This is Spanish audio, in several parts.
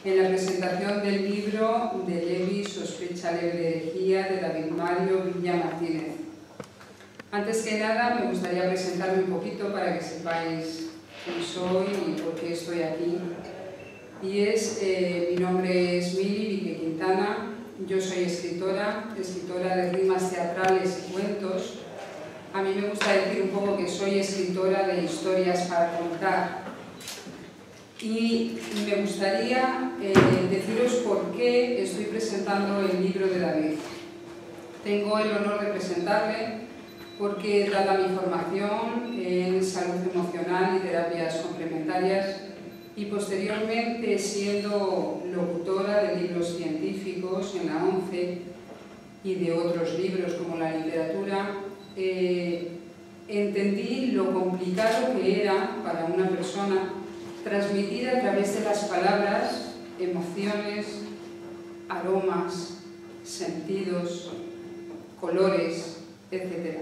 en la presentación del libro de Levi, Sospecha leve de herejía, de David Mario Villa Martínez. Antes que nada, me gustaría presentarme un poquito para que sepáis quién soy y por qué estoy aquí. Y mi nombre es Mili Vique Quintana, yo soy escritora de rimas teatrales y cuentos. A mí me gusta decir un poco que soy escritora de historias para contar. Y me gustaría deciros por qué estoy presentando el libro de David. Tengo el honor de presentarle porque, dada mi formación en salud emocional y terapias complementarias, y posteriormente siendo locutora de libros científicos en la ONCE y de otros libros como la literatura, entendí lo complicado que era para una persona transmitir a través de las palabras emociones, aromas, sentidos, colores, etc.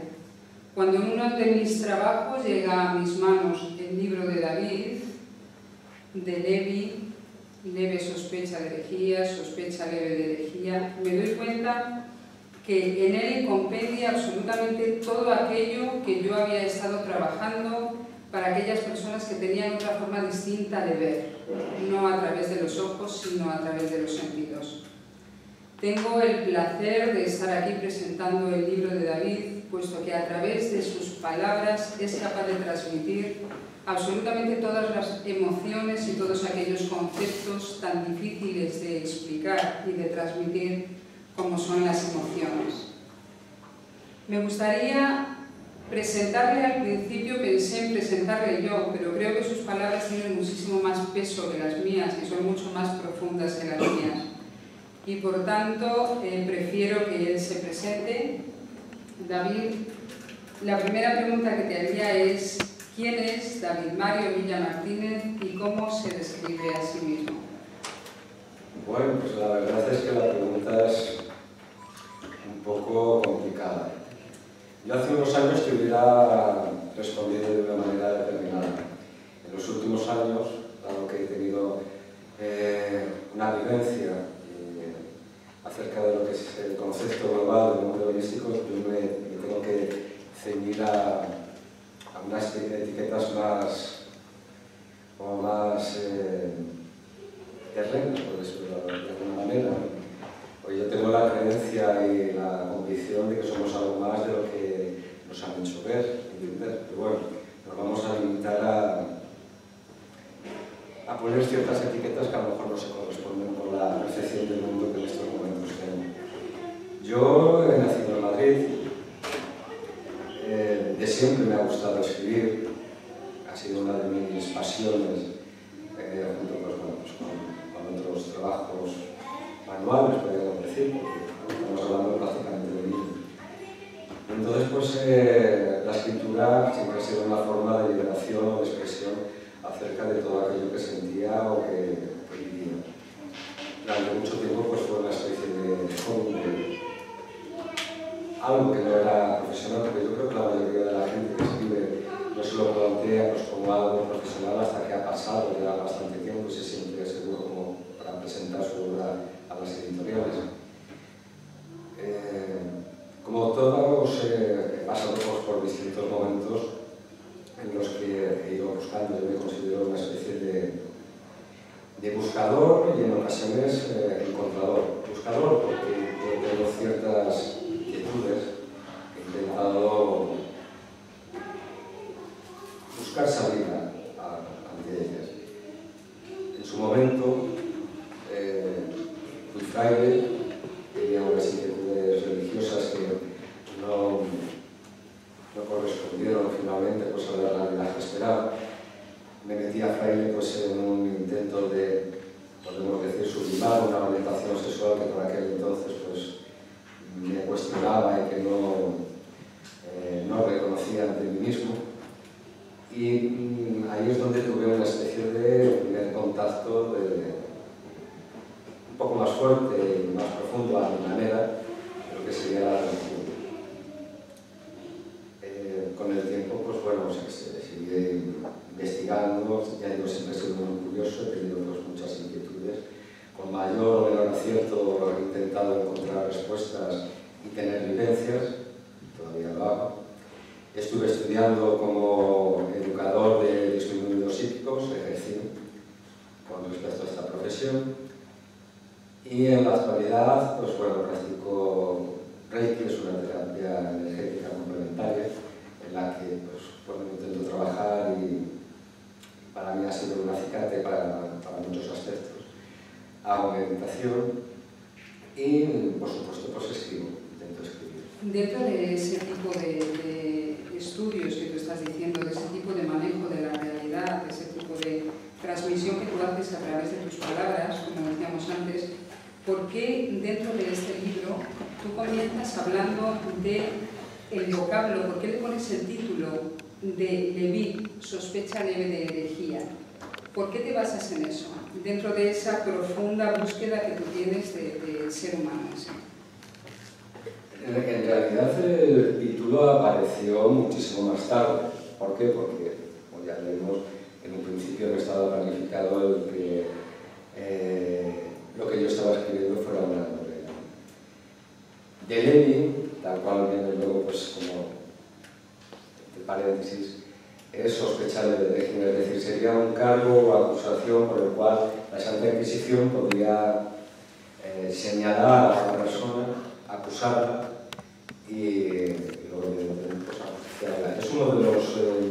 Cuando en uno de mis trabajos llega a mis manos el libro de David, de Levi, Leve sospecha de herejía, sospecha leve de herejía, me doy cuenta que en él compendia absolutamente todo aquello que yo había estado trabajando para aquellas personas que tenían otra forma distinta de ver, no a través de los ojos, sino a través de los sentidos. Tengo el placer de estar aquí presentando el libro de David, puesto que a través de sus palabras es capaz de transmitir absolutamente todas las emociones y todos aquellos conceptos tan difíciles de explicar y de transmitir como son las emociones. Me gustaría presentarle, al principio pensé en presentarle yo, pero creo que sus palabras tienen muchísimo más peso que las mías y son mucho más profundas que las mías. Y por tanto, prefiero que él se presente. David, la primera pregunta que te haría es: ¿quién es David Mario Villa Martínez y cómo se describe a sí mismo? Bueno, pues la verdad es que la pregunta es un poco complicada. Yo hace unos años te hubiera respondido de una manera determinada. En los últimos años, dado que he tenido una vivencia acerca de lo que es el concepto global del mundo holístico, yo me tengo que ceñir a unas etiquetas más terrenas, por decirlo de alguna manera. Pues yo tengo la creencia y la convicción de que somos algo más de lo que nos han hecho ver y entender. Pero bueno, nos vamos a limitar a poner ciertas etiquetas que a lo mejor no se corresponden con la percepción del mundo que en estos momentos tengo. Yo he nacido en Madrid, de siempre me ha gustado escribir, ha sido una de mis pasiones, junto con otros trabajos manuales, podríamos decir, porque estamos hablando prácticamente de mí. Entonces, pues la escritura siempre ha sido una forma de liberación o de expresión acerca de todo aquello que sentía o que vivía. Durante mucho tiempo pues, fue una especie de hobby, algo que no era profesional, porque yo creo que la mayoría de la gente que escribe no se lo plantea pues, como algo profesional hasta que ha pasado ya bastante tiempo y se siente seguro como para presentar su obra a las editoriales. Como todos, he pasado por distintos momentos en los que he ido buscando. Yo me considero una especie de buscador y en ocasiones encontrador. Buscador porque yo tengo ciertas inquietudes, he intentado buscar salida ante ellas. En su momento fui fraile, tenía unas inquietudes religiosas que no correspondieron finalmente pues, a la realidad que esperaba. Me metí a fraile pues, en un intento de, podemos decir, sublimar una orientación sexual que por aquel entonces pues, me cuestionaba y que no reconocía ante mí mismo. Y ahí es donde tuve una especie de primer contacto un poco más fuerte y más profundo a mi manera de lo que sería la religión. Con el tiempo, pues bueno, seguí investigando, ya digo, siempre he sido muy curioso, he tenido pues, muchas inquietudes con mayor o menor acierto he intentado encontrar respuestas y tener vivencias, todavía lo hago. Estuve estudiando como educador de disminuidos psíquicos, ejercí con respecto a esta profesión, y en la actualidad, pues bueno, practico Reiki, es una terapia energética complementaria en la que, pues, bueno, intento trabajar y para mí ha sido un acicate para muchos aspectos. Hago meditación y, por supuesto, pues escribo, intento escribir. Dentro de ese tipo de estudios que tú estás diciendo, de ese tipo de manejo de la realidad, de ese tipo de transmisión que tú haces a través de tus palabras, como decíamos antes, ¿por qué dentro de este libro tú comienzas hablando del vocablo? ¿Por qué le pones el título de Leví, sospecha leve de herejía? ¿Por qué te basas en eso, dentro de esa profunda búsqueda que tú tienes del ser humano en sí? En realidad el título apareció muchísimo más tarde. ¿Por qué? Porque, como ya leímos, en un principio no estaba planificado el que lo que yo estaba escribiendo fuera una novela. De Leví, tal cual viene luego, pues como entre paréntesis, es sospechable de herejía, es decir, sería un cargo o acusación por el cual la Santa Inquisición podría señalar a una persona, acusarla y luego pues, ajusticiarla. Es uno de los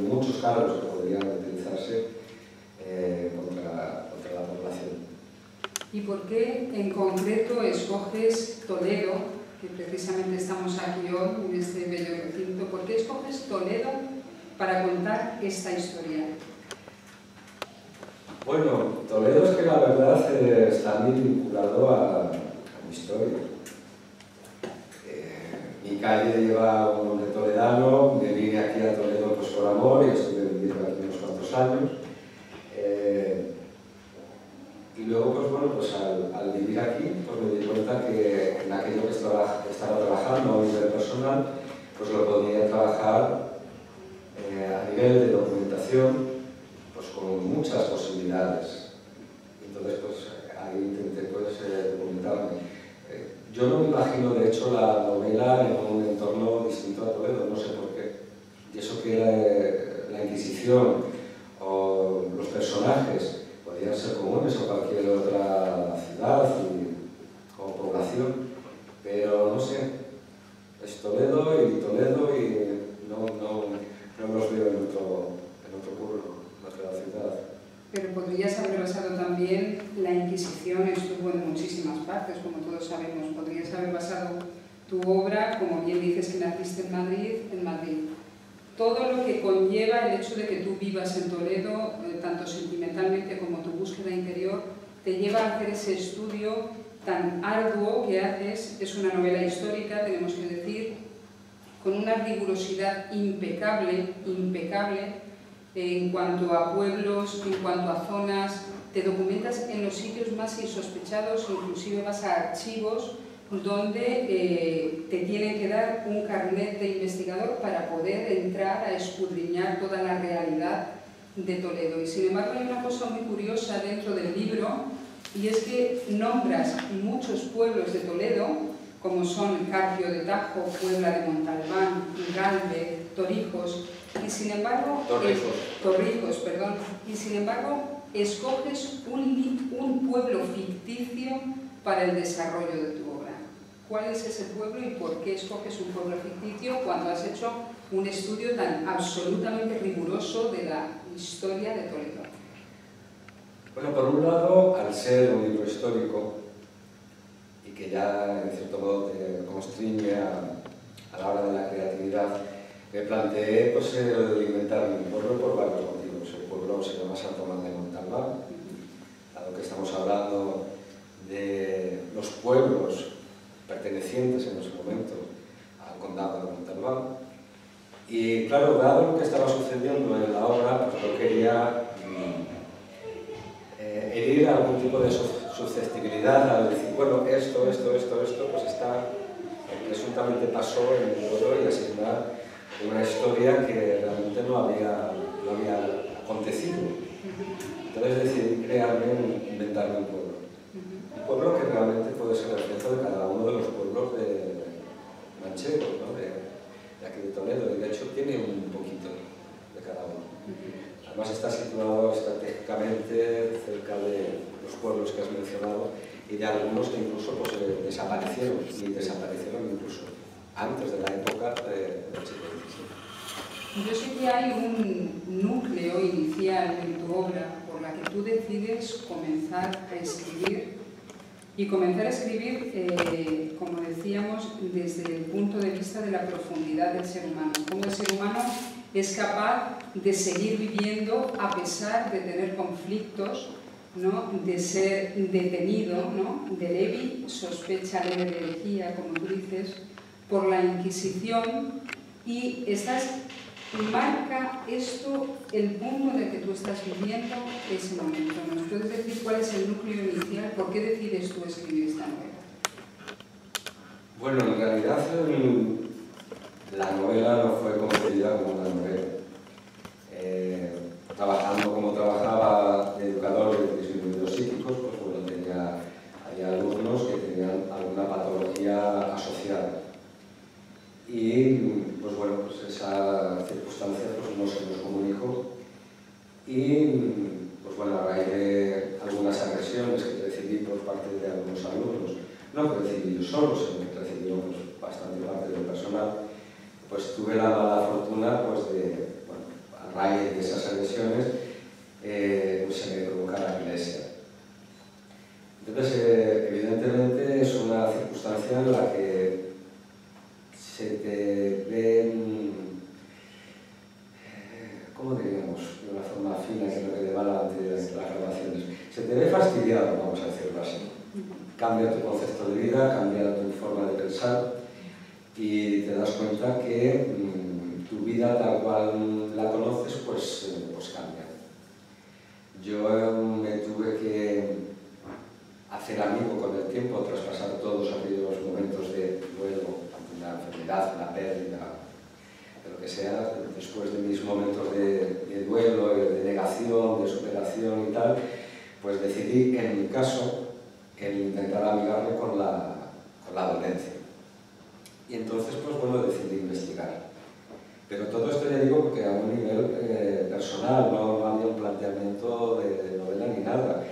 muchos cargos que podrían utilizarse contra la población. ¿Y por qué en concreto escoges Toledo, que precisamente estamos aquí hoy en este bello recinto? ¿Por qué escoges Toledo para contar esta historia? Bueno, Toledo es que la verdad está muy vinculado a mi historia. Mi calle lleva un nombre toledano, me vine aquí a Toledo pues, por amor y estuve viviendo aquí unos cuantos años. Y luego, pues bueno, pues al vivir aquí, pues me di cuenta que en aquello que estaba trabajando a nivel personal, pues lo podía trabajar a nivel de documentación, pues con muchas posibilidades. Entonces, pues ahí intenté pues, documentarme. Yo no me imagino, de hecho, la novela en un entorno distinto a Toledo, no sé por qué. Y eso que la Inquisición o los personajes podían ser comunes a cualquier otra ciudad o población, pero no sé, es Toledo y no los veo en otro pueblo, en otra ciudad. Pero podrías haber basado también, la Inquisición estuvo en muchísimas partes, como todos sabemos. Podrías haber basado tu obra, como bien dices que naciste en Madrid. Todo lo que conlleva el hecho de que tú vivas en Toledo, tanto sentimentalmente como tu búsqueda interior, te lleva a hacer ese estudio tan arduo que haces. Es una novela histórica, tenemos que decir, con una rigurosidad impecable, en cuanto a pueblos, en cuanto a zonas, te documentas en los sitios más insospechados, inclusive vas a archivos donde te tienen que dar un carnet de investigador para poder entrar a escudriñar toda la realidad de Toledo. Y sin embargo hay una cosa muy curiosa dentro del libro, y es que nombras muchos pueblos de Toledo, como son Carpio de Tajo, Puebla de Montalbán, Galve, Torrijos, y sin embargo, Torrijos, perdón, y sin embargo escoges un pueblo ficticio para el desarrollo de tu obra. ¿Cuál es ese pueblo y por qué escoges un pueblo ficticio cuando has hecho un estudio tan absolutamente riguroso de la historia de Toledo? Bueno, por un lado, al ser un libro histórico y que ya en cierto modo te constriñe a la hora de la creatividad, me planteé pues, inventarme un pueblo por varios motivos. El pueblo se llama San Tomás de Montalbán, dado que estamos hablando de los pueblos pertenecientes en ese momento al condado de Montalbán. Y claro, dado lo que estaba sucediendo en la obra, pues yo quería herir algún tipo de susceptibilidad al decir, bueno, esto, pues está, presuntamente pasó en el pueblo y asignar una historia que realmente no había acontecido. Entonces decidí inventarme un pueblo. pueblo que realmente puede ser el reflejo de cada uno de los pueblos manchegos, ¿no? de aquí de Toledo, y de hecho tiene un poquito de cada uno. Además está situado estratégicamente cerca de los pueblos que has mencionado y de algunos que incluso pues, desaparecieron, y desaparecieron incluso antes de la época del siglo XVII. Yo sé que hay un núcleo inicial en tu obra por la que tú decides comenzar a escribir, y comenzar a escribir, como decíamos, desde el punto de vista de la profundidad del ser humano. Cómo el ser humano es capaz de seguir viviendo a pesar de tener conflictos, ¿no? De ser detenido, ¿no? De Levi, sospecha leve de herejía, como tú dices, por la Inquisición, y marca esto el punto en el que tú estás viviendo ese momento. ¿Nos puedes decir cuál es el núcleo inicial? ¿Por qué decides tú escribir esta novela? Bueno, en realidad la novela no fue concebida como una novela. Trabajando como trabajaba de educador de disminuidos psíquicos, pues bueno, había alumnos que tenían alguna patología asociada. Y pues bueno, pues esa circunstancia pues no se nos comunicó, y pues bueno, a raíz de algunas agresiones que recibí por parte de algunos alumnos, no que recibí yo solo, sino que recibí pues, bastante parte del personal, pues tuve la mala fortuna pues de, bueno, a raíz de esas agresiones pues se me provocara epilepsia. Entonces, evidentemente es una circunstancia en la que se te ven, ¿cómo diríamos? De una forma fina, que es lo que le va delante de las grabaciones. Se te ve fastidiado, vamos a decirlo así. Cambia tu concepto de vida, cambia tu forma de pensar, y te das cuenta que tu vida tal cual la conoces, pues cambia. Yo me tuve que hacer amigo con el tiempo, traspasar todos aquellos momentos de duelo, la enfermedad, la pérdida, de lo que sea, después de mis momentos de duelo, de negación, de superación y tal, pues decidí, en mi caso, el intentar amigarme con la dolencia. Y entonces, pues bueno, decidí investigar. Pero todo esto ya digo porque a un nivel personal, no había un planteamiento de novela ni nada.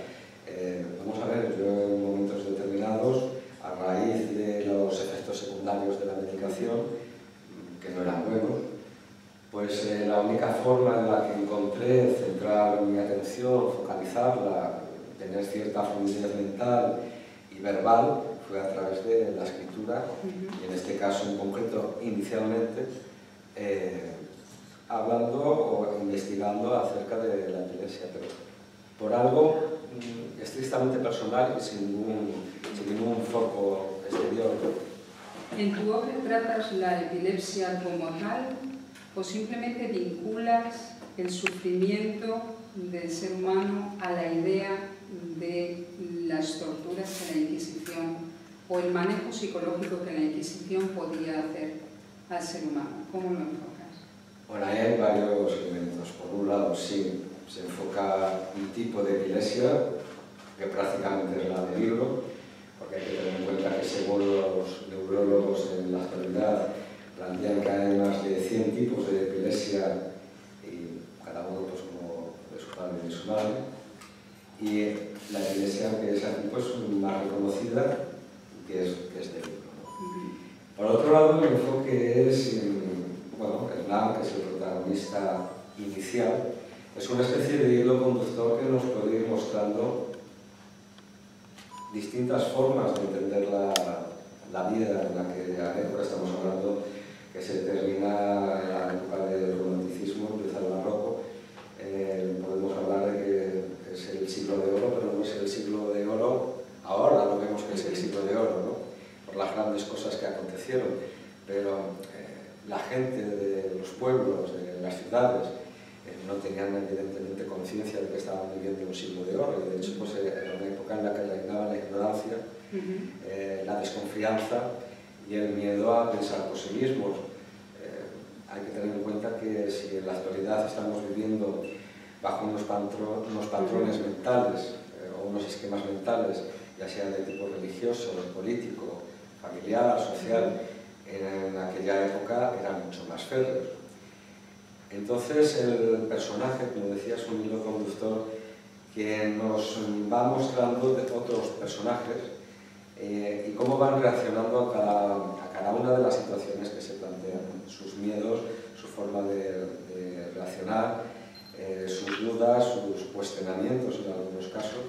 Vamos a ver, yo en momentos determinados, a raíz de los efectos secundarios de la medicación, que no eran buenos, pues la única forma en la que encontré centrar mi atención, focalizarla, tener cierta fluidez mental y verbal, fue a través de la escritura, y en este caso en concreto, inicialmente, hablando o investigando acerca de la epilepsia, pero por algo estrictamente personal y sin ningún foco exterior. ¿En tu obra tratas la epilepsia como tal o simplemente vinculas el sufrimiento del ser humano a la idea de las torturas que la Inquisición o el manejo psicológico que la Inquisición podía hacer al ser humano? ¿Cómo lo enfocas? Bueno, ahí hay varios elementos. Por un lado, sí, se enfoca un tipo de epilepsia que prácticamente es la del libro, porque hay que tener en cuenta que según los neurólogos en la actualidad plantean que hay más de 100 tipos de epilepsia, y cada uno pues como de su padre y de su madre, y la epilepsia que es aquí pues más reconocida, que es del libro, ¿no? Por otro lado, el enfoque es, bueno, Hernán, que es el protagonista inicial, es una especie de hilo conductor que nos puede ir mostrando distintas formas de entender la vida en la que ahora estamos hablando, que se termina en la época del romanticismo, empieza el barroco. Podemos hablar de que es el siglo de oro, pero no es el siglo de oro, ahora lo vemos que es el siglo de oro, ¿no? Por las grandes cosas que acontecieron, pero la gente de los pueblos, de las ciudades, no tenían evidentemente conciencia de que estaban viviendo un siglo de oro, y de hecho pues, era una época en la que reinaba la ignorancia, la desconfianza y el miedo a pensar por sí mismos. Hay que tener en cuenta que si en la actualidad estamos viviendo bajo unos patrones mentales o unos esquemas mentales ya sea de tipo religioso, político, familiar, social, en aquella época eran mucho más férreos. Entonces el personaje, como decía, es un hilo conductor que nos va mostrando de otros personajes y cómo van reaccionando a cada una de las situaciones que se plantean, sus miedos, su forma de reaccionar, sus dudas, sus cuestionamientos en algunos casos.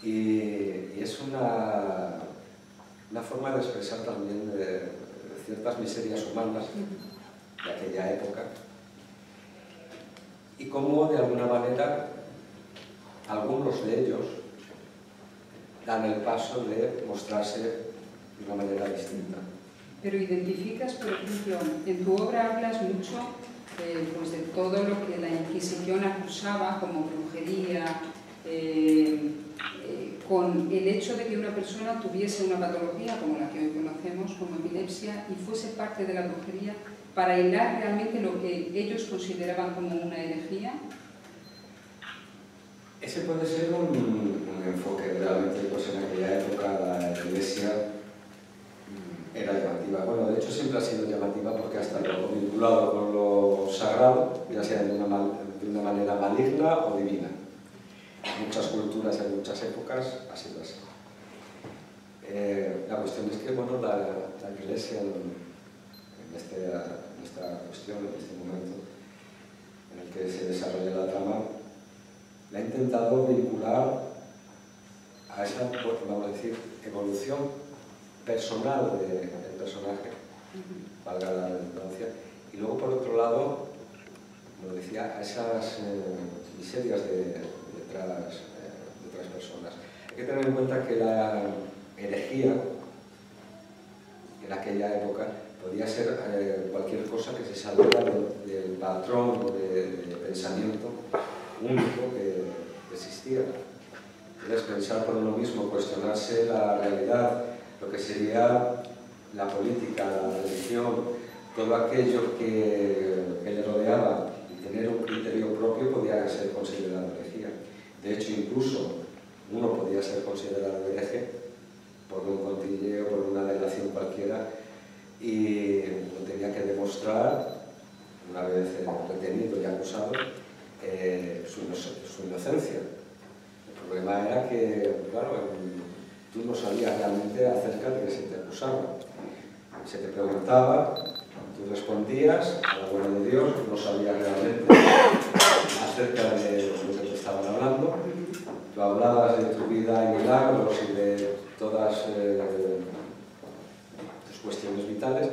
Y es una forma de expresar también de ciertas miserias humanas de aquella época y cómo de alguna manera algunos de ellos dan el paso de mostrarse de una manera distinta. Pero identificas, por ejemplo, en tu obra hablas mucho pues de todo lo que la Inquisición acusaba como brujería, con el hecho de que una persona tuviese una patología como la que hoy conocemos como epilepsia y fuese parte de la brujería para hilar realmente lo que ellos consideraban como una herejía. Ese puede ser un enfoque realmente, pues en aquella época la Iglesia era llamativa. Bueno, de hecho siempre ha sido llamativa porque ha estado vinculado con lo sagrado, ya sea de una manera maligna o divina. En muchas culturas, en muchas épocas, ha sido así. La cuestión es que, bueno, la Iglesia en esta cuestión, en este momento en el que se desarrolla la trama, la ha intentado vincular a esa, vamos a decir, evolución personal del personaje, valga la redundancia, y luego por otro lado, como decía, a esas miserias de otras personas. Hay que tener en cuenta que la herejía en aquella época podía ser cualquier cosa que se saliera del patrón de pensamiento único que existía. Es pensar por uno mismo, cuestionarse la realidad, lo que sería la política, la religión, todo aquello que le rodeaba y tener un criterio propio podía ser considerado herejía. De hecho, incluso uno podía ser considerado hereje por un cotilleo, por una delación cualquiera, y lo tenía que demostrar, una vez detenido y acusado, su inocencia. El problema era que, claro, tú no sabías realmente acerca de que se te acusaba. Se te preguntaba, tú respondías, a la buena de Dios, no sabías realmente acerca de lo que te estaban hablando. Tú hablabas de tu vida y milagros y de todas tus cuestiones vitales,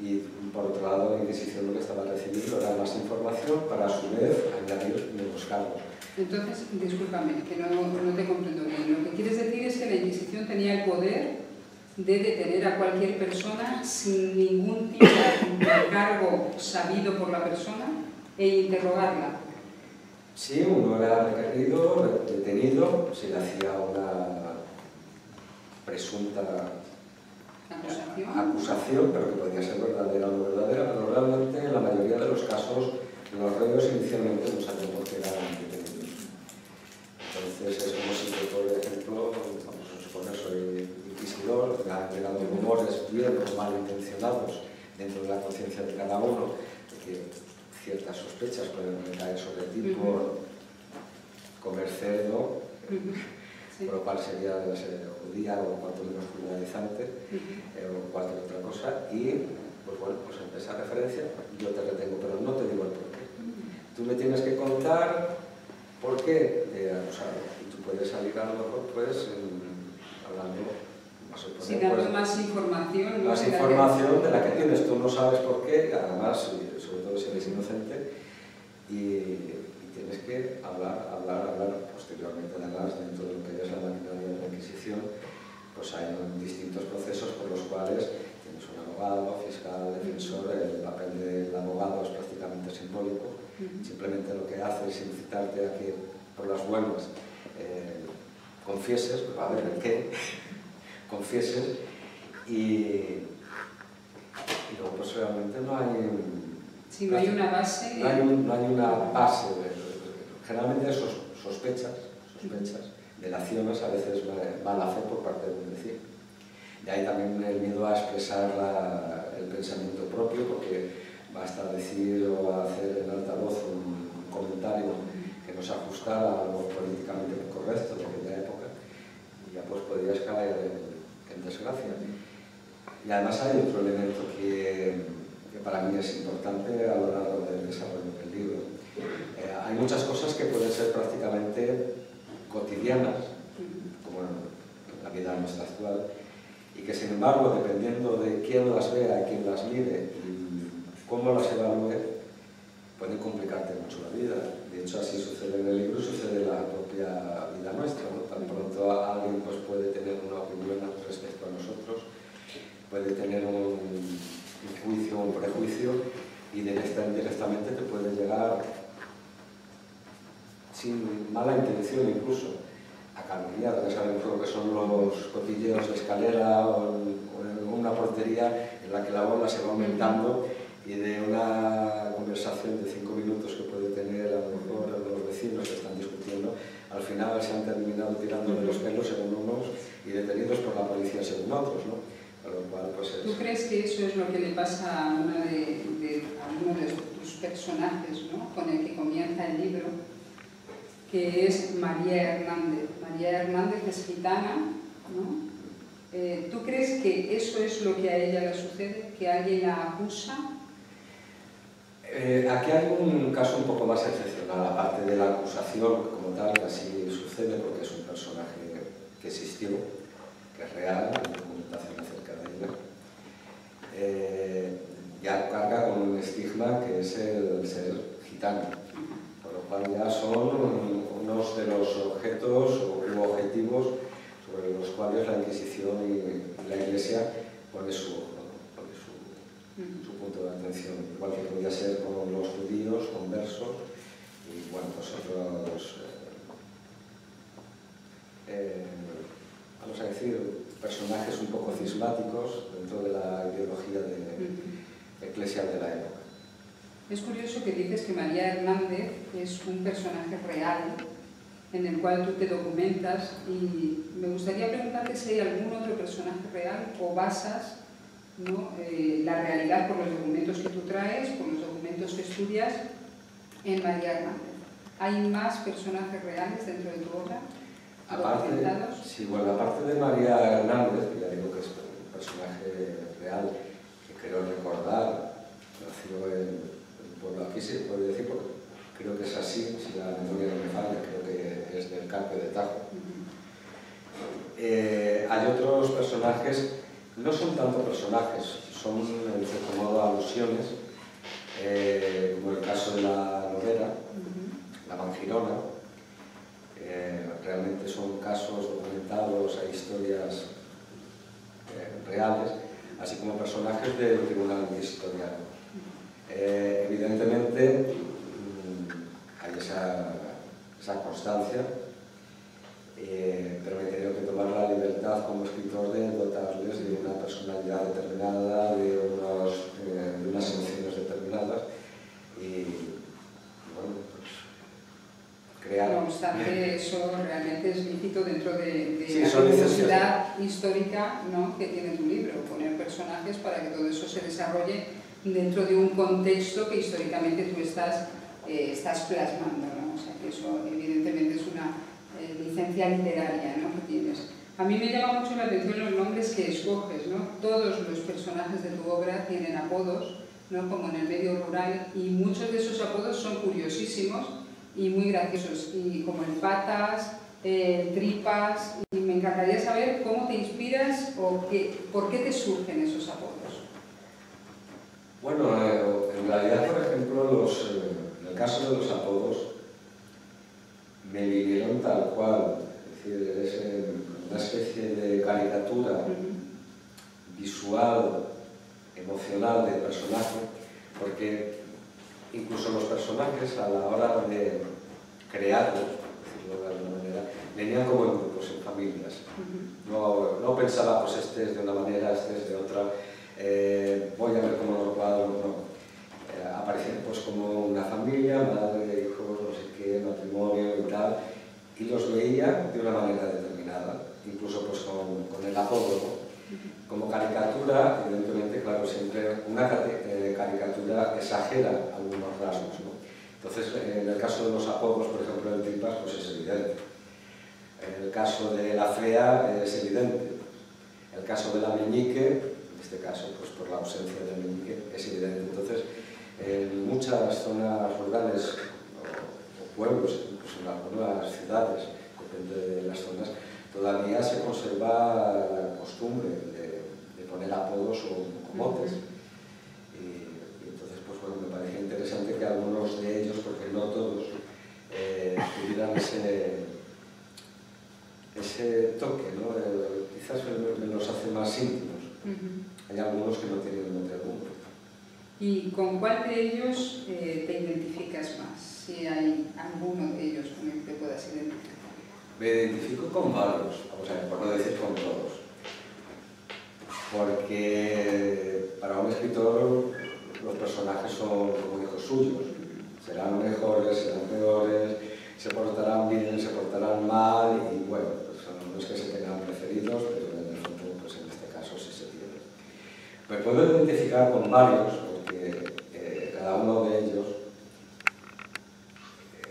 y por otro lado la Inquisición lo que estaba recibiendo era más información para a su vez añadir nuevos cargos. Entonces, discúlpame, que no te comprendo bien. Lo que quieres decir es que la Inquisición tenía el poder de detener a cualquier persona sin ningún tipo de cargo sabido por la persona e interrogarla. Sí, uno era requerido, detenido, se le hacía una presunta acusación, pero que podía ser verdadera o no verdadera, pero realmente en la mayoría de los casos los reos inicialmente no sabían por qué eran detenidos. Entonces es como si yo, por ejemplo, vamos a suponer soy inquisidor, me han llegado rumores bien o mal intencionados dentro de la conciencia de cada uno, de que ciertas sospechas pueden recaer sobre ti por comer cerdo, por lo cual sería judía o cuanto menos judaizante, o cualquier otra cosa, y pues bueno, pues en esa referencia yo te retengo, pero no te digo el porqué. Tú me tienes que contar por qué te he acusado, y tú puedes salir a lo mejor pues hablando más o menos. Dando más información. Más información de la que tienes, tú no sabes por qué, además, sobre todo si eres inocente, y tienes que hablar. Posteriormente, además, dentro de lo que es la maquinaria de la Inquisición, pues hay distintos procesos por los cuales tienes un abogado, fiscal, defensor. El papel del abogado es prácticamente simbólico. Simplemente lo que hace es incitarte a que, por las buenas, confieses, pues, a ver, ¿en qué? Confieses, y luego pues realmente no hay... Si no hay una base... No hay una base. Generalmente sospechas, delaciones, a veces mala fe por parte de un vecino. De ahí también el miedo a expresar el pensamiento propio, porque basta decir o hacer en alta voz un comentario que no se ajustara a lo políticamente correcto de aquella época, y ya pues podrías caer en desgracia. Y además hay otro elemento que para mí es importante a lo largo del desarrollo del libro. Hay muchas cosas que pueden ser prácticamente cotidianas, como en la vida nuestra actual, y que sin embargo, dependiendo de quién las vea, quién las mire y cómo las evalúe, pueden complicarte mucho la vida. De hecho, así sucede en el libro y sucede en la propia vida nuestra, ¿no? Tan pronto alguien pues, puede tener una opinión respecto a nosotros, puede tener un juicio o un prejuicio, y directamente te puede llegar, sin mala intención incluso, a calumniar. Ya sabemos lo que son los cotilleos de escalera o una portería en la que la bola se va aumentando, y de una conversación de 5 minutos que puede tener a lo mejor los vecinos que están discutiendo, al final se han terminado tirando de los pelos según unos y detenidos por la policía según otros, ¿no? Con lo cual, pues ¿Tú crees que eso es lo que le pasa a uno de tus personajes, ¿no? Con el que comienza el libro, que es María Hernández? María Hernández es gitana, ¿no? ¿Tú crees que eso es lo que a ella le sucede? ¿Que alguien la acusa? Aquí hay un caso un poco más excepcional, aparte de la acusación como tal, que así sucede porque es un personaje que existió, que es real, hay documentación acerca de ella. Ya carga con un estigma que es el ser gitano, por lo cual ya son unos de los objetos u objetivos sobre los cuales la Inquisición y la Iglesia pone su punto de atención, igual que podía ser con los judíos, conversos, y bueno, pues otros, vamos a decir, personajes un poco cismáticos dentro de la ideología eclesial de la época. Es curioso que dices que María Hernández es un personaje real en el cual tú te documentas, y me gustaría preguntarte si hay algún otro personaje real o basas, ¿no?, la realidad por los documentos que tú traes, por los documentos que estudias, en María Hernández. ¿Hay más personajes reales dentro de tu obra? Aparte, sí, bueno, aparte de María Hernández, que ya digo que es un personaje real, que creo recordar, nació en un pueblo, aquí se puede decir, porque creo que es así, si la memoria no me falla, creo que es del Carpio de Tajo. Hay otros personajes, no son tanto personajes, son en cierto modo alusiones, como el caso de la Noguera, la Mangirona. Realmente son casos documentados a historias reales, así como personajes del Tribunal Inquisitorial. Evidentemente hay esa constancia, pero me he tenido que tomar la libertad como escritor de dotarles de una personalidad determinada, de unas emociones determinadas, y bueno, crear. No obstante, eso realmente es lícito dentro de sí, la curiosidad histórica, ¿no?, que tiene tu libro, poner personajes para que todo eso se desarrolle dentro de un contexto que históricamente tú estás plasmando, ¿no? O sea, que eso evidentemente es una licencia literaria, ¿no?, que tienes. A mí me llama mucho la atención los nombres que escoges, ¿no? Todos los personajes de tu obra tienen apodos, ¿no?, como en el medio rural, y muchos de esos apodos son curiosísimos y muy graciosos, y como el Patas, Tripas, y me encantaría saber cómo te inspiras o por qué te surgen esos apodos. Bueno, en realidad, por ejemplo, en el caso de los apodos, me vinieron tal cual, es decir, es una especie de caricatura visual, emocional del personaje, porque incluso los personajes, a la hora de crearlos, decirlo de alguna manera, venían como en grupos, en familias. No pensaba, pues este es de una manera, este es de otra, voy a ver cómo lo cuadro, no. Aparecían pues como una familia, madre, hijos, no sé qué, matrimonio y tal, y los veía de una manera determinada, incluso pues con el apodo, ¿no? Como caricatura, evidentemente, claro, siempre una caricatura exagera algunos rasgos, ¿no? Entonces, en el caso de los apodos, por ejemplo, el Tripas, pues es evidente. En el caso de la Fea es evidente. El caso de la Meñique, en este caso, pues por la ausencia del Meñique, es evidente. Entonces, en muchas zonas rurales o pueblos, incluso en algunas ciudades, depende de las zonas, todavía se conserva la costumbre de poner apodos o motes. Y entonces, pues bueno, me parece interesante que algunos de ellos, porque no todos, tuvieran ese toque, ¿no? Quizás me los hace más íntimos. Hay algunos que no tienen mote alguno. ¿Y con cuál de ellos te identificas más? Si hay alguno de ellos con el que te puedas identificar. Me identifico con varios, o sea, por no decir con todos. Porque para un escritor los personajes son como hijos suyos. Serán mejores, serán peores, se portarán bien, se portarán mal y bueno, pues no es que se tengan preferidos, pero en el fondo, pues en este caso sí se tiene. Me puedo identificar con varios porque cada uno de ellos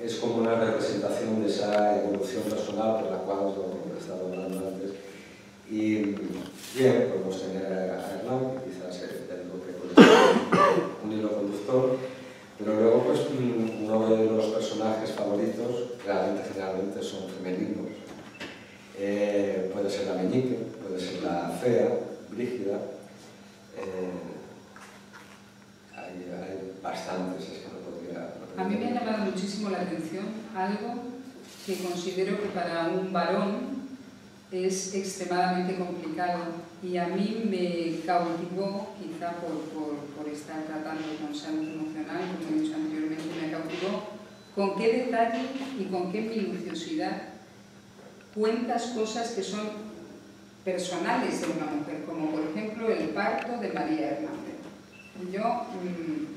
es como una representación de esa evolución personal por la cual yo he estado hablando antes. Y bien, podemos tener a Hernán, que quizás ya digo que puede ser un hilo conductor, pero luego pues uno de los personajes favoritos realmente generalmente son femeninos. Puede ser la Meñique, puede ser la Fea, Brígida. Hay bastantes, es que no podría... A mí me ha llamado muchísimo la atención algo que considero que para un varón es extremadamente complicado y a mí me cautivó, quizá por estar tratando con salud emocional, como he dicho anteriormente, me cautivó con qué detalle y con qué minuciosidad cuentas cosas que son personales de una mujer, como por ejemplo el parto de María Hernández. Yo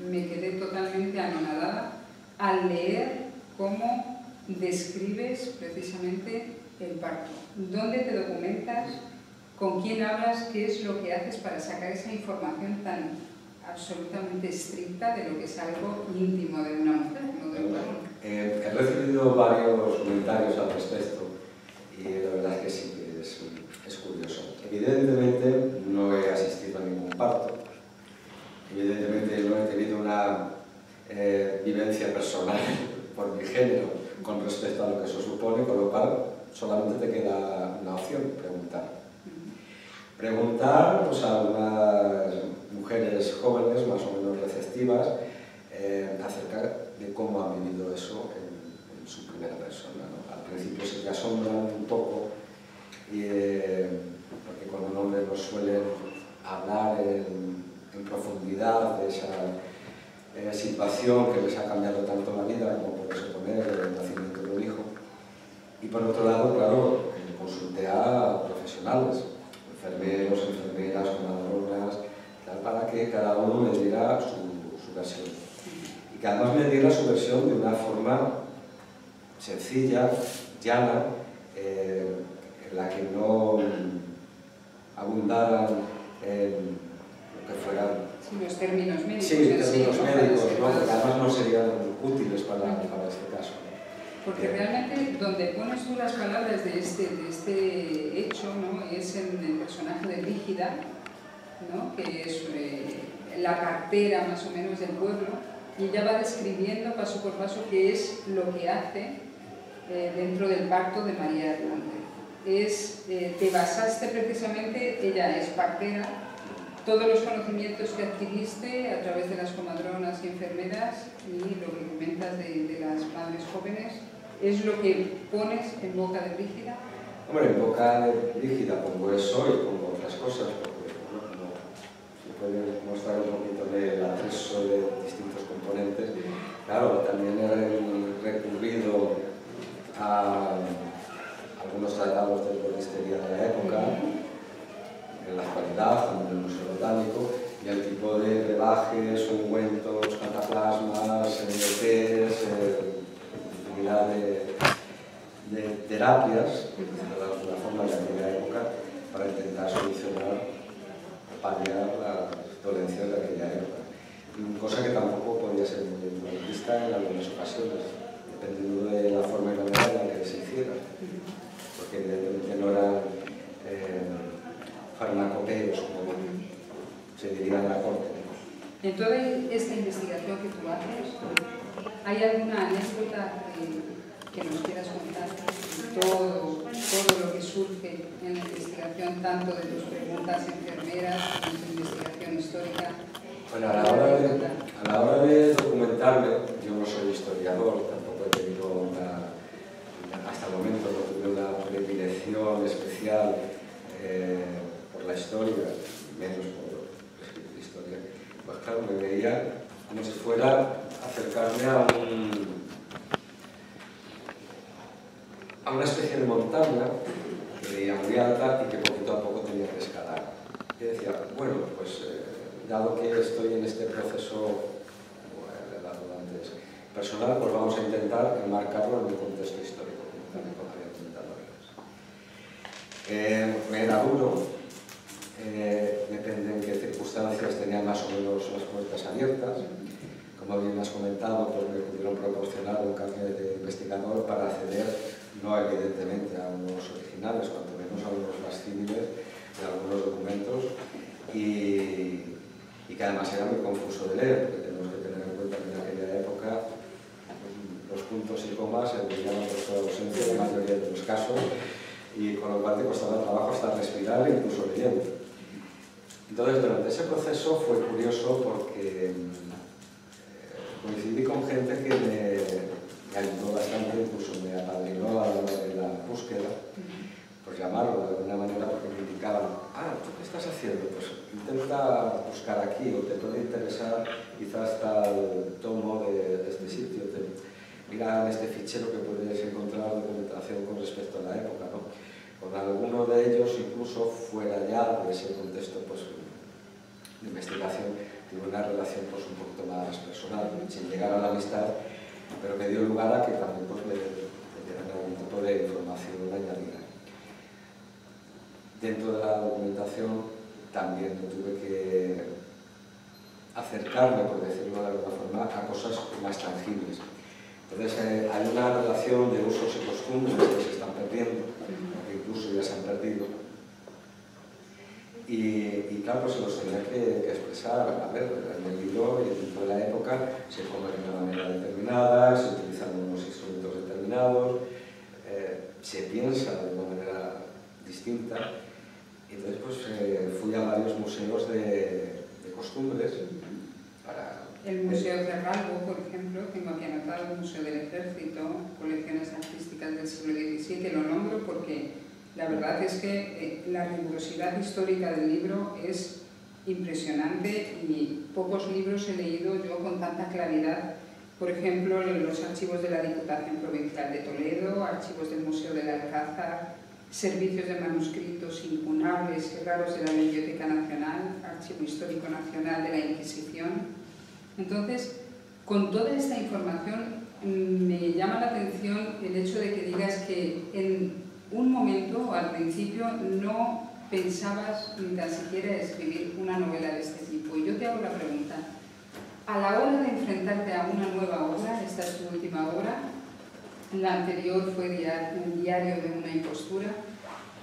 me quedé totalmente anonadada al leer cómo describes precisamente el parto. ¿Dónde te documentas? ¿Con quién hablas? ¿Qué es lo que haces para sacar esa información tan absolutamente estricta de lo que es algo íntimo de una mujer, no de un varón? He recibido varios comentarios al respecto y la verdad es que sí que es curioso. Evidentemente no he asistido a ningún parto. Evidentemente no he tenido una vivencia personal por mi género con respecto a lo que eso supone, con lo cual solamente te queda una opción, preguntar. Preguntar pues, a unas mujeres jóvenes, más o menos receptivas, acerca de cómo han vivido eso en su primera persona, ¿no? Al principio se te asombran un poco, porque con un hombre no suelen hablar en profundidad de esa situación que les ha cambiado tanto la vida, como puede suponer el nacimiento de un hijo. Y por otro lado, claro, consulté a profesionales, enfermeros, enfermeras, comadronas, para que cada uno me diera su versión. Y que además me diera su versión de una forma sencilla, llana, en la que no abundaran en que fueran... Sí, los términos médicos. Sí, términos médicos, ¿no? Que además no serían útiles para este caso. Porque realmente donde pones tú las palabras de este hecho, ¿no? Es en el personaje de Brígida, ¿no? Que es la partera más o menos del pueblo, y ella va describiendo paso por paso qué es lo que hace dentro del parto de María Hernández. Te basaste precisamente, ella es partera, todos los conocimientos que adquiriste a través de las comadronas y enfermeras y lo que comentas de las madres jóvenes, ¿es lo que pones en boca de Brígida? Hombre, en boca de Brígida pongo eso y pongo otras cosas, porque bueno, se puede mostrar un poquito del acceso de distintos componentes. Claro, también he recurrido a algunos tratados de floristería de la época, en la actualidad, también en el Museo Botánico, y el tipo de brebajes, ungüentos, cataplasmas, tés, infinidad de terapias, de alguna forma, de aquella época, para intentar solucionar o paliar las dolencias de aquella época. Cosa que tampoco podía ser muy vista en algunas ocasiones, dependiendo de la forma y manera en la que se hiciera, porque evidentemente no eran farmacopeos, como se diría en la corte. En toda esta investigación que tú haces, ¿hay alguna anécdota que nos quieras contar? Todo lo que surge en la investigación, tanto de tus preguntas enfermeras como de tu investigación histórica. Bueno, a la hora de documentarme, yo no soy historiador, tampoco he tenido hasta el momento no tuve una predilección especial por la historia, menos por escribir historia. Pues claro, me veía como si fuera acercarme a una especie de montaña que veía muy alta y que poquito a poco tenía que escalar. Y decía, bueno, pues dado que estoy en este proceso antes, personal, pues vamos a intentar enmarcarlo en un contexto histórico, como también había comentado antes. Me era duro, depende en qué circunstancias tenía más o menos las puertas abiertas. Como bien has comentado, pues me pudieron proporcionar un carnet de investigador para acceder, no evidentemente a unos originales, cuanto menos a unos facsímiles de algunos documentos, y que además era muy confuso de leer, porque tenemos que tener en cuenta que en aquella época los puntos y comas se brillaban por su ausencia en la mayoría de los casos, y con lo cual te costaba trabajo hasta respirar e incluso leyendo. Entonces, durante ese proceso fue curioso porque coincidí con gente que me ayudó bastante, incluso me apadrinó a la hora de la búsqueda, por llamarlo de alguna manera, porque me indicaban, ¿tú qué estás haciendo? Pues intenta buscar aquí, o te puede interesar quizás tal tomo de este sitio, mira en este fichero que puedes encontrar documentación con respecto a la época, ¿no? Con alguno de ellos, incluso fuera ya de ese contexto pues, de investigación, tuve una relación pues, un poquito más personal, sin llegar a la amistad, pero que dio lugar a que también pues, me dieran algún tipo de información añadida. Dentro de la documentación también tuve que acercarme, por decirlo de alguna forma, a cosas más tangibles. Entonces hay una relación de usos y costumbres que se están perdiendo, que incluso ya se han perdido. Y claro, pues se los tenía que expresar. A ver, en el libro y dentro de la época se come de una manera determinada, se utilizan unos instrumentos determinados, se piensa de una manera distinta. Entonces pues fui a varios museos de costumbres para... El Museo Cerralbo, por ejemplo, tengo aquí anotado, el Museo del Ejército, colecciones artísticas del siglo XVII, lo nombro porque la verdad es que la rigurosidad histórica del libro es impresionante y pocos libros he leído yo con tanta claridad. Por ejemplo, los archivos de la Diputación Provincial de Toledo, archivos del Museo del Alcázar, servicios de manuscritos incunables y raros de la Biblioteca Nacional, Archivo Histórico Nacional de la Inquisición. Entonces, con toda esta información me llama la atención el hecho de que digas que en un momento, al principio, no pensabas ni tan siquiera escribir una novela de este tipo. Y yo te hago la pregunta, a la hora de enfrentarte a una nueva obra, esta es tu última obra, la anterior fue el diario de una impostura,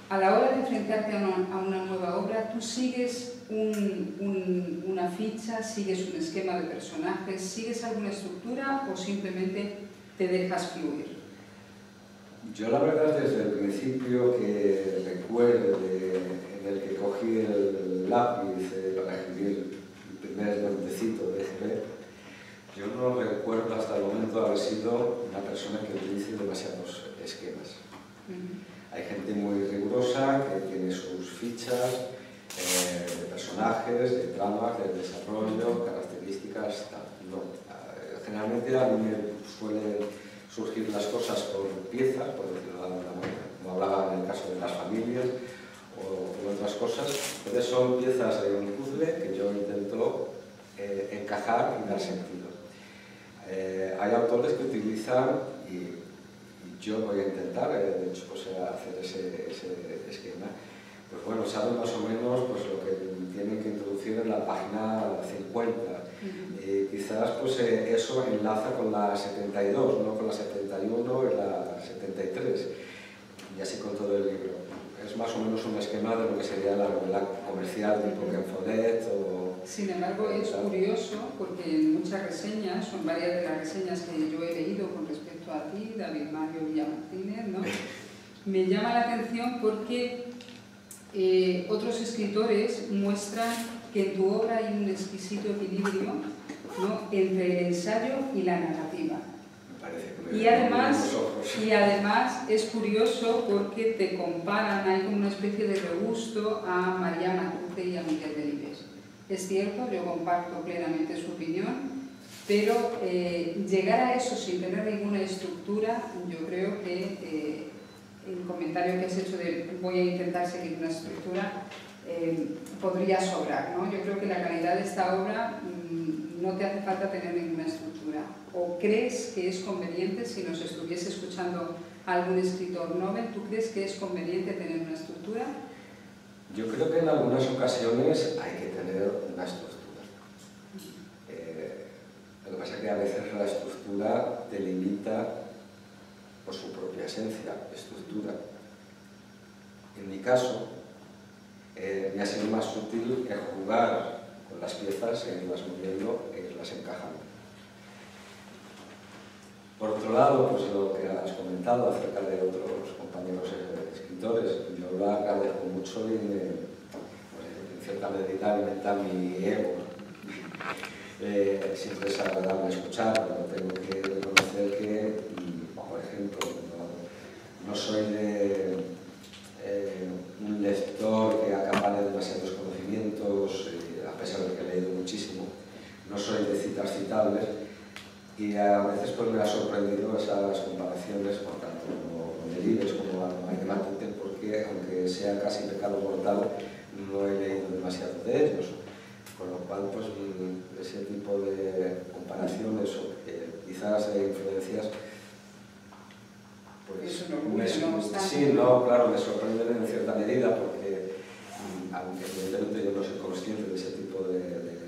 a la hora de enfrentarte a una nueva obra, tú sigues una ficha, sigues un esquema de personajes, sigues alguna estructura o simplemente te dejas fluir. Yo la verdad desde el principio que recuerdo en el que cogí el lápiz para escribir el primer nombrecito de GB, yo no recuerdo hasta el momento haber sido una persona que utilice demasiados esquemas. Hay gente muy rigurosa que tiene sus fichas de personajes, de tramas, de desarrollo, características, tal. No. Generalmente a mí me suelen surgir las cosas por piezas, por decirlo de alguna manera, como hablaba en el caso de las familias o otras cosas. Entonces son piezas de un puzzle que yo intento encajar y dar sentido. Hay autores que utilizan, y yo voy a intentar, de hecho, pues, hacer ese esquema. Pues bueno, saben más o menos pues, lo que tienen que introducir en la página 50. Quizás pues, eso enlaza con la 72, no con la 71 y la 73, y así con todo el libro. Es más o menos un esquema de lo que sería la novela comercial tipo Ken Follett o... Sin embargo, es curioso porque en muchas reseñas, son varias de las reseñas que yo he leído con respecto a ti, David Mario Villamartínez, ¿no? Me llama la atención porque otros escritores muestran que en tu obra hay un exquisito equilibrio, ¿no?, entre el ensayo y la narrativa. Y además es curioso porque te comparan, hay como una especie de regusto a María Matute y a Miguel Delibes. Es cierto, yo comparto plenamente su opinión, pero llegar a eso sin tener ninguna estructura, yo creo que el comentario que has hecho de voy a intentar seguir una estructura podría sobrar, ¿no? Yo creo que la calidad de esta obra no te hace falta tener ninguna estructura. ¿O crees que es conveniente, si nos estuviese escuchando algún escritor novel, tú crees que es conveniente tener una estructura? Yo creo que en algunas ocasiones hay que tener una estructura. Lo que pasa es que a veces la estructura te limita por su propia esencia, estructura. En mi caso, me ha sido más útil que jugar con las piezas, irlas moviendo e irlas encajando. Por otro lado, pues lo que has comentado acerca de otros compañeros escritores, yo lo agradezco mucho y en cierta medida alimenta mi ego. Siempre es agradable escuchar, pero tengo que reconocer que, por ejemplo, no soy de un lector que acapare demasiados conocimientos, a pesar de que he leído muchísimo. No soy de citas citables y a veces pues, me ha sorprendido esas comparaciones, por tanto, con Delibes como a María Matute, porque aunque sea casi pecado mortal, no he leído demasiado de ellos. Con lo cual, pues, ese tipo de comparaciones o quizás de influencias, pues, claro, me sorprenden en cierta medida porque, aunque evidentemente yo no soy consciente de ese tipo de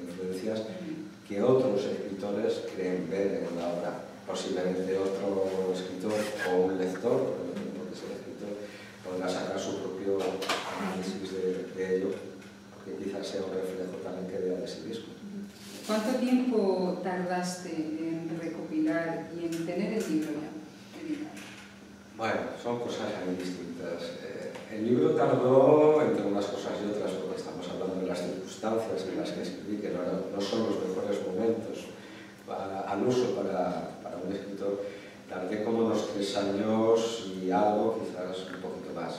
influencias, que otros escritores creen ver en la obra. Posiblemente otro escritor o un lector, porque es el escritor, podrá sacar su propio análisis de ello, que quizás sea un reflejo también que vea de sí mismo. ¿Cuánto tiempo tardaste en recopilar y en tener el libro ya editado? Bueno, son cosas muy distintas. El libro tardó entre unas cosas y otras, porque estamos hablando de las circunstancias en las que escribí, que no son los mejores momentos al uso para un escritor. Tardé como unos 3 años y algo, quizás un poquito más.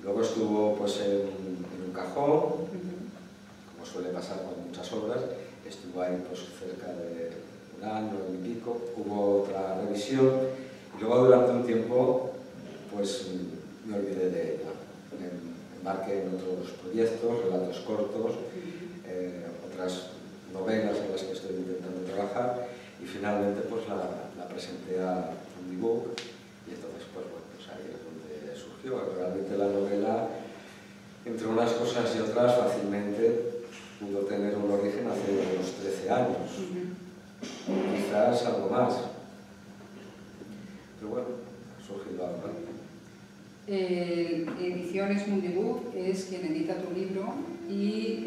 Luego estuvo pues, en un cajón, como suele pasar con muchas obras, estuvo ahí pues, cerca de un año y pico, hubo otra revisión y luego durante un tiempo pues, me olvidé de ella. Me embarqué en otros proyectos, relatos cortos, otras novelas en las que estoy intentando trabajar y finalmente pues, la presenté a Fundibook y entonces pues, bueno, pues ahí es donde surgió. Realmente la novela, entre unas cosas y otras, fácilmente pudo tener un origen hace unos 13 años, quizás algo más, pero bueno, ha surgido algo. Ediciones Mundibook es quien edita tu libro y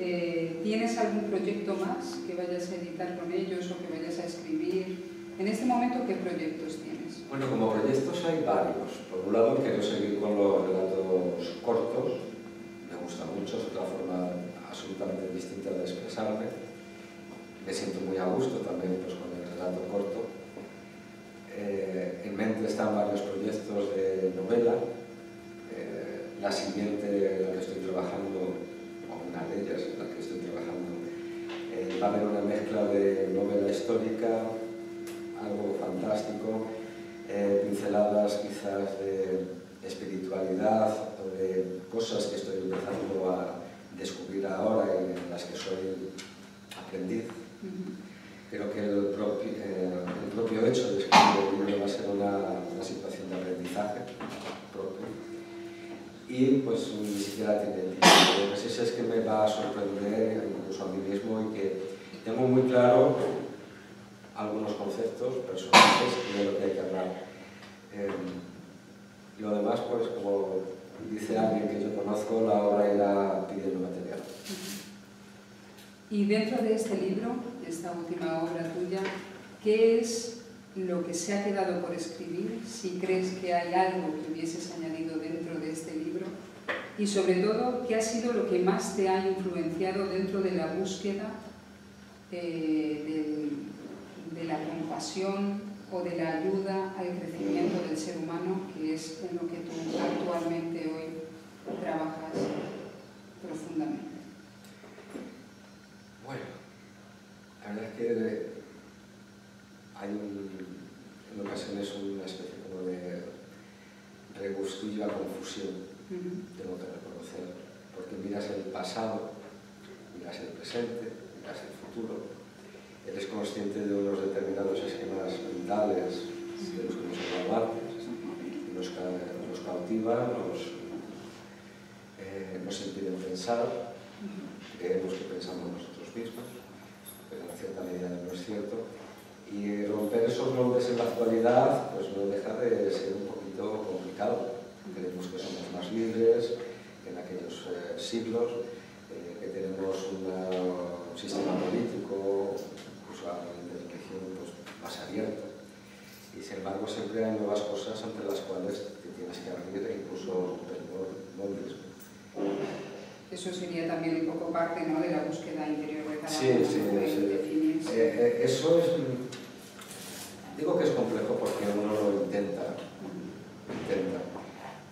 ¿tienes algún proyecto más que vayas a editar con ellos o que vayas a escribir? En este momento, ¿qué proyectos tienes? Bueno, como proyectos hay varios. Por un lado, quiero seguir con los relatos cortos. Me gusta mucho, es otra forma absolutamente distinta de expresarme. Me siento muy a gusto también pues, con el relato corto. En mente están varios proyectos de novela. La siguiente, la que estoy trabajando, o una de ellas, la que estoy trabajando, va a haber una mezcla de novela histórica, algo fantástico, pinceladas quizás de espiritualidad o de cosas que estoy empezando a descubrir ahora y en las que soy aprendiz. Creo que el propio hecho de escribir el libro va a ser una situación de aprendizaje propio. Y pues ni siquiera tiene tiempo. Lo que sí sé es que me va a sorprender incluso a mí mismo y que tengo muy claro algunos conceptos, personajes y de lo que hay que hablar. Lo demás, pues como dice alguien que yo conozco, la obra irá pidiendo material. Y dentro de este libro, esta última obra tuya, ¿qué es lo que se ha quedado por escribir? Si crees que hay algo que hubieses añadido dentro de este libro. Y sobre todo, ¿qué ha sido lo que más te ha influenciado dentro de la búsqueda de la compasión o de la ayuda al crecimiento del ser humano, que es en lo que tú actualmente hoy trabajas profundamente? Bueno, la verdad es que hay en ocasiones una especie como de regustillo a confusión, tengo que reconocer, porque miras el pasado, miras el presente, miras el futuro, eres consciente de unos determinados esquemas mentales de los que nos hablamos antes, nos cautivan, nos impiden pensar, creemos que pensamos nosotros mismos, pero en cierta medida no es cierto, y romper esos moldes en la actualidad pues no deja de ser un poquito complicado. Creemos que somos más libres que en aquellos siglos, que tenemos un sistema político, incluso a nivel de religión, pues, más abierto, y sin embargo siempre hay nuevas cosas ante las cuales te tienes que abrir e incluso romper moldes. Eso sería también un poco parte, ¿no?, de la búsqueda interior de cada uno. Sí. Eso es, digo que es complejo porque uno lo intenta,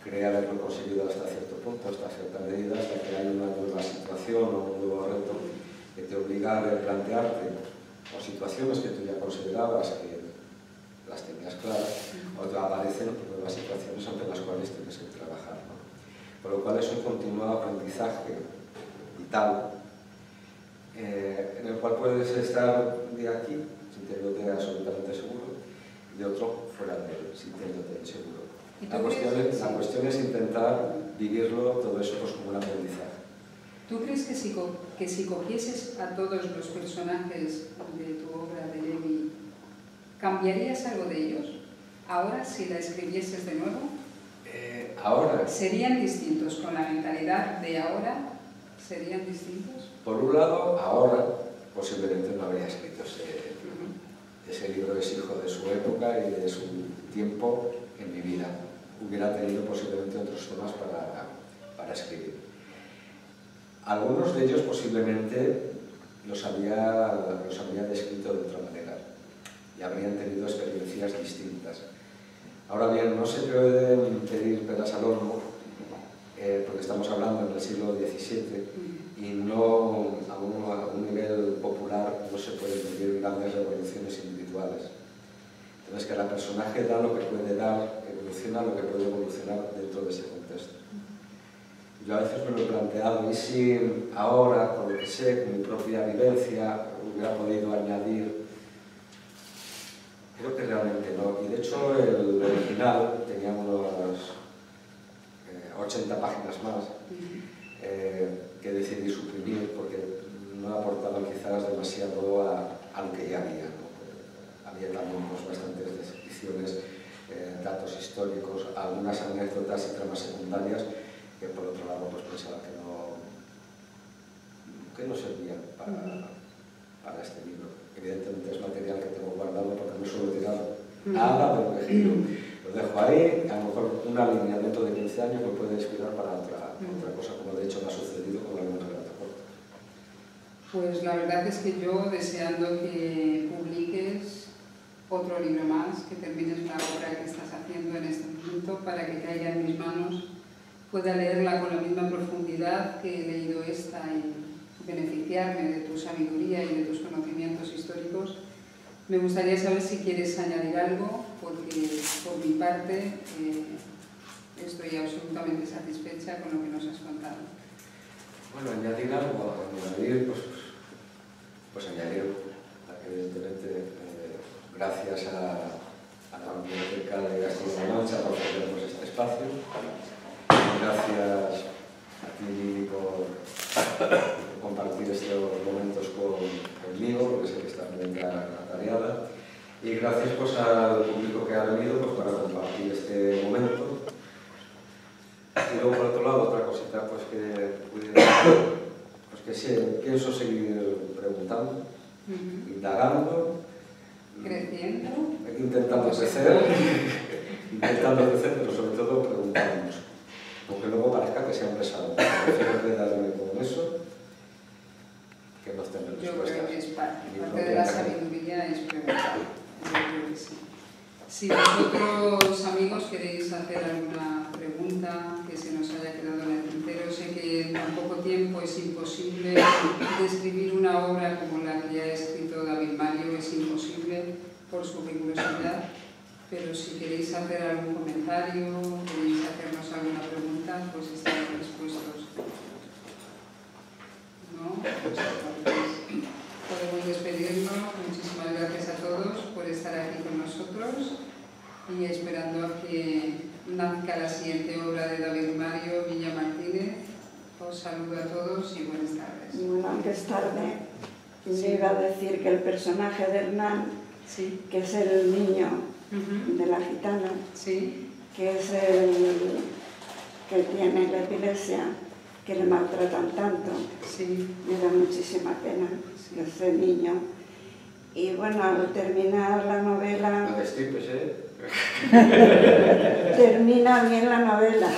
cree haberlo conseguido hasta cierto punto, hasta cierta medida, hasta que hay una nueva situación o un nuevo reto que te obliga a replantearte, o situaciones que tú ya considerabas que las tenías claras, o te aparecen nuevas situaciones ante las cuales tienes que trabajar, ¿no? Por lo cual es un continuo aprendizaje vital, en el cual puedes estar de aquí, sintiéndote absolutamente seguro, y de otro fuera de él, sintiéndote inseguro. La cuestión es intentar vivirlo todo eso pues, como un aprendizaje. ¿Tú crees que si cogieses a todos los personajes de tu obra de Levi, cambiarías algo de ellos? Ahora, si la escribieses de nuevo, ahora ¿serían distintos con la mentalidad de ahora? ¿Serían distintos? Por un lado, ahora posiblemente no habría escrito ese libro, es hijo de su época y de su tiempo en mi vida. Hubiera tenido posiblemente otros temas para escribir. Algunos de ellos posiblemente los habría descrito de otra manera y habrían tenido experiencias distintas. Ahora bien, no se pueden pedir peras al horno, porque estamos hablando en el siglo XVII y no a un nivel popular no se pueden vivir grandes revoluciones individuales. Entonces, que cada personaje da lo que puede dar, evoluciona lo que puede evolucionar dentro de ese contexto. Yo a veces me lo he planteado, y si ahora, con lo que sé, con mi propia vivencia, hubiera podido añadir. Creo que realmente no. Y de hecho, el original tenía unas 80 páginas más que decidí suprimir porque no aportaban quizás demasiado a lo que ya había, ¿no? Había también pues, bastantes descripciones, datos históricos, algunas anécdotas y tramas secundarias que por otro lado pues, pensaba que no servían para este libro. Evidentemente es material que tengo guardado porque no suelo tirar nada de lo que escribo. Lo dejo ahí, a lo mejor una línea dentro de 15 años me puede inspirar para otra cosa, como de hecho me ha sucedido con algún relato corto. Pues la verdad es que yo, deseando que publiques otro libro más, que termines la obra que estás haciendo en este momento para que caiga en mis manos, pueda leerla con la misma profundidad que he leído esta y beneficiarme de tu sabiduría y de tus conocimientos históricos. Me gustaría saber si quieres añadir algo, porque por mi parte estoy absolutamente satisfecha con lo que nos has contado. Bueno, añadir algo, pues añadir evidentemente, gracias a la Biblioteca de Castilla-La Mancha por ofrecernos este espacio. Gracias a ti por compartir estos momentos conmigo, porque sé que estás muy atareada. Y gracias pues, al público que ha venido pues, para compartir este momento. Y luego, por otro lado, otra cosita pues, que pudiera, pues, que sí, pienso seguir preguntando, indagando, creciendo, intentando crecer, pero sobre todo preguntándonos. Aunque luego parezca que sea un pesado. Prefiero quedarme con eso que no tener respuestas. Yo creo que es parte de la sabiduría es preguntar. Yo creo que sí. Si vosotros, amigos, queréis hacer alguna pregunta que se nos haya quedado en el tintero, sé que en tan poco tiempo es imposible describir una obra como la que ya ha escrito David Mario, es imposible por su rigurosidad, pero si queréis hacer algún comentario, queréis hacernos alguna pregunta, pues estamos dispuestos. ¿No? Pues entonces podemos despedirnos. Muchísimas gracias a todos por estar aquí con nosotros y esperando a que nazca la siguiente obra de David Mario Villa Martínez. Os saludo a todos y buenas tardes. Bueno, aunque es tarde, yo iba a decir que el personaje de Hernán, sí, que es el niño de la gitana, sí, que es el que tiene la epilepsia, que le maltratan tanto, sí, me da muchísima pena que ese niño. Y bueno, al terminar la novela... No destripes, ¿eh? Termina bien la novela.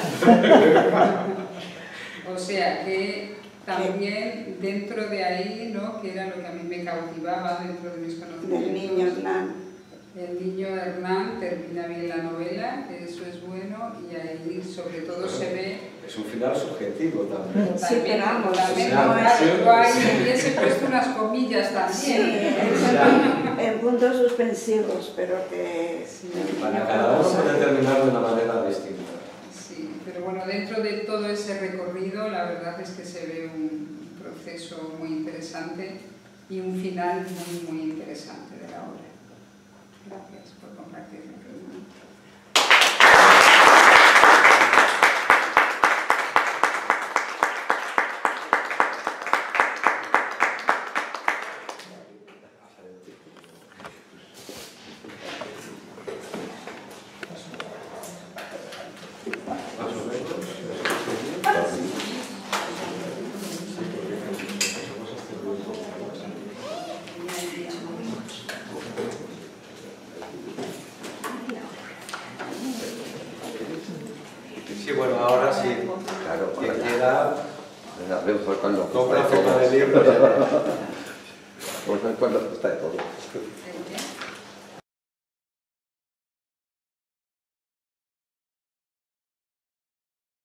O sea que también dentro de ahí, ¿no?, que era lo que a mí me cautivaba dentro de mis conocimientos. Del niño Hernán. El niño Hernán termina bien la novela, que eso es bueno, y ahí sobre todo se ve... Es un final subjetivo también. Sí, pero vamos, también no es... yo ahí hubiese puesto unas comillas también. Sí, en puntos suspensivos, pero que... Sí. Para cada uno puede terminar de una manera distinta. Sí, pero bueno, dentro de todo ese recorrido, la verdad es que se ve un proceso muy interesante y un final muy, muy interesante de la obra. Gracias por compartirlo. Sí, bueno, ahora sí. Claro, quien quiera, vemos cuando compra forma de libros. Vamos a ver cuándo está de todo. ¿Sí?